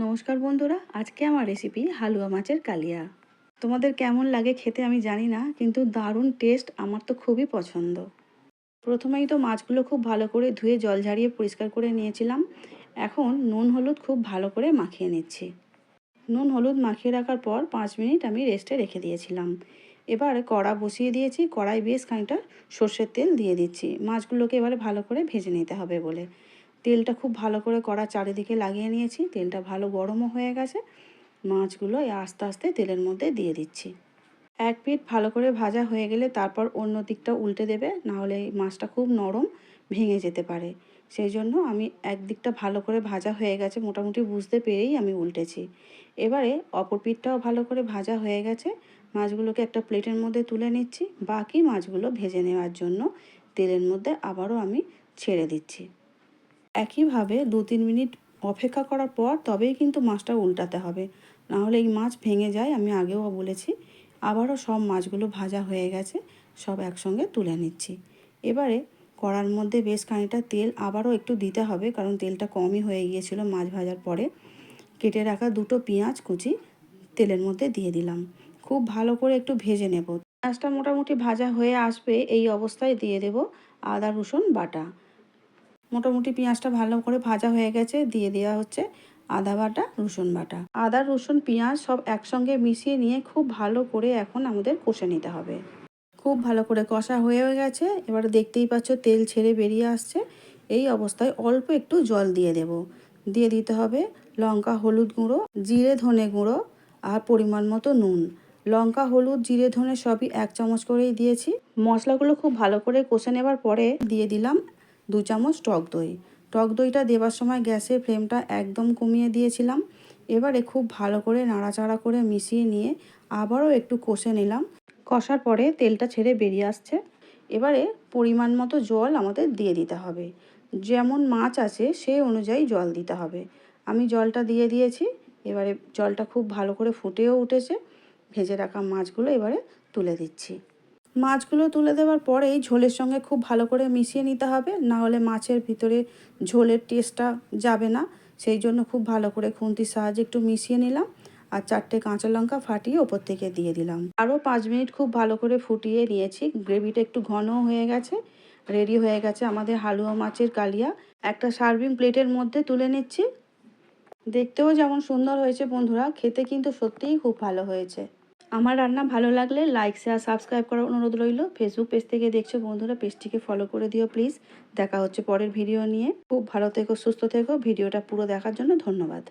নমস্কার বন্ধুরা, আজকে আমার রেসিপি হালুয়া মাছের কালিয়া। তোমাদের কেমন লাগে খেতে আমি জানি না, কিন্তু দারুণ টেস্ট, আমার তো খুবই পছন্দ। প্রথমেই তো মাছগুলো খুব ভালো করে ধুয়ে জল ঝারিয়ে পরিষ্কার করে নিয়েছিলাম। এখন নুন হলুদ খুব ভালো করে মাখিয়ে নিচ্ছি। নুন হলুদ মাখিয়ে রাখার পর 5 মিনিট আমি রেস্টে রেখে দিয়েছিলাম। এবার কড়া বসিয়ে দিয়েছি, কড়াই বেশ খানিকটা সর্ষের তেল দিয়ে দিচ্ছি। মাছগুলোকে এবারে ভালো করে ভেজে নিতে হবে বলে তেলটা খুব ভালো করে কড়া চারিদিকে লাগিয়ে নিয়েছি। তেলটা ভালো গরমও হয়ে গেছে। মাছগুলো আস্তে আস্তে তেলের মধ্যে দিয়ে দিচ্ছি। এক পিঠ ভালো করে ভাজা হয়ে গেলে তারপর অন্য দিকটা উল্টে দেবে, নাহলে এই মাছটা খুব নরম, ভেঙে যেতে পারে। সেই জন্য আমি একদিকটা ভালো করে ভাজা হয়ে গেছে মোটামুটি বুঝতে পেরেই আমি উল্টেছি। এবারে অপর পিঠটাও ভালো করে ভাজা হয়ে গেছে। মাছগুলোকে একটা প্লেটের মধ্যে তুলে নিচ্ছি। বাকি মাছগুলো ভেজে নেওয়ার জন্য তেলের মধ্যে আবারও আমি ছেড়ে দিচ্ছি। একইভাবে 2-3 মিনিট অপেক্ষা করার পর তবেই কিন্তু মাছটা উল্টাতে হবে, নাহলে এই মাছ ভেঙে যায়। আমি আগেও বলেছি। আবারও সব মাছগুলো ভাজা হয়ে গেছে, সব একসঙ্গে তুলে নিচ্ছি। এবারে কড়ার মধ্যে বেশ খানিকটা তেল আবারও একটু দিতে হবে, কারণ তেলটা কমই হয়ে গিয়েছিল মাছ ভাজার পরে। কেটে রাখা 2টো পেঁয়াজ কুচি তেলের মধ্যে দিয়ে দিলাম। খুব ভালো করে একটু ভেজে নেব। পেঁয়াজটা মোটামুটি ভাজা হয়ে আসবে, এই অবস্থায় দিয়ে দেব আদা রসুন বাটা। মোটামুটি পেঁয়াজটা ভালো করে ভাজা হয়ে গেছে, দিয়ে দেওয়া হচ্ছে আদা বাটা রসুন বাটা। আদা রসুন পেঁয়াজ সব একসঙ্গে মিশিয়ে নিয়ে খুব ভালো করে এখন আমাদের কষে নিতে হবে। খুব ভালো করে কষা হয়ে গেছে। এবারে দেখতেই পাচ্ছ তেল ছেড়ে বেরিয়ে আসছে। এই অবস্থায় অল্প একটু জল দিয়ে দেব। দিয়ে দিতে হবে লঙ্কা হলুদ গুঁড়ো, জিরে ধনে গুঁড়ো আর পরিমাণ মতো নুন। লঙ্কা হলুদ জিরে ধনে সবই 1 চামচ করেই দিয়েছি। মশলাগুলো খুব ভালো করে কষে নেবার পরে দিয়ে দিলাম 2 চামচ টক দই। টক দইটা দেওয়ার সময় গ্যাসের ফ্লেমটা একদম কমিয়ে দিয়েছিলাম। এবারে খুব ভালো করে নাড়াচাড়া করে মিশিয়ে নিয়ে আবারও একটু কষে নিলাম। কষার পরে তেলটা ছেড়ে বেরিয়ে আসছে। এবারে পরিমাণ মতো জল আমাদের দিয়ে দিতে হবে। যেমন মাছ আছে সেই অনুযায়ী জল দিতে হবে। আমি জলটা দিয়ে দিয়েছি। এবারে জলটা খুব ভালো করে ফুটেও উঠেছে। ভেজে রাখা মাছগুলো এবারে তুলে দিচ্ছি। মাছগুলো তুলে দেওয়ার পরেই ঝোলের সঙ্গে খুব ভালো করে মিশিয়ে নিতে হবে, না হলে মাছের ভিতরে ঝোলের টেস্টটা যাবে না। সেই জন্য খুব ভালো করে খুন্তির সাহায্যে একটু মিশিয়ে নিলাম। আর 4টে কাঁচা লঙ্কা ফাটিয়ে ওপর থেকে দিয়ে দিলাম। আরও 5 মিনিট খুব ভালো করে ফুটিয়ে নিয়েছি। গ্রেভিটা একটু ঘনও হয়ে গেছে। রেডি হয়ে গেছে আমাদের হালুয়া মাছের কালিয়া। একটা সার্ভিং প্লেটের মধ্যে তুলে নিচ্ছি। দেখতেও যেমন সুন্দর হয়েছে বন্ধুরা, খেতে কিন্তু সত্যিই খুব ভালো হয়েছে। আমার রান্না ভালো লাগলে লাইক শেয়ার সাবস্ক্রাইব করার অনুরোধ রইল। ফেসবুক পেজ থেকে দেখছো বন্ধুরা, পেজটিকে ফলো করে দিও প্লিজ। দেখা হচ্ছে পরের ভিডিও নিয়ে। খুব ভালো থেকো, সুস্থ থেকো। ভিডিওটা পুরো দেখার জন্য ধন্যবাদ।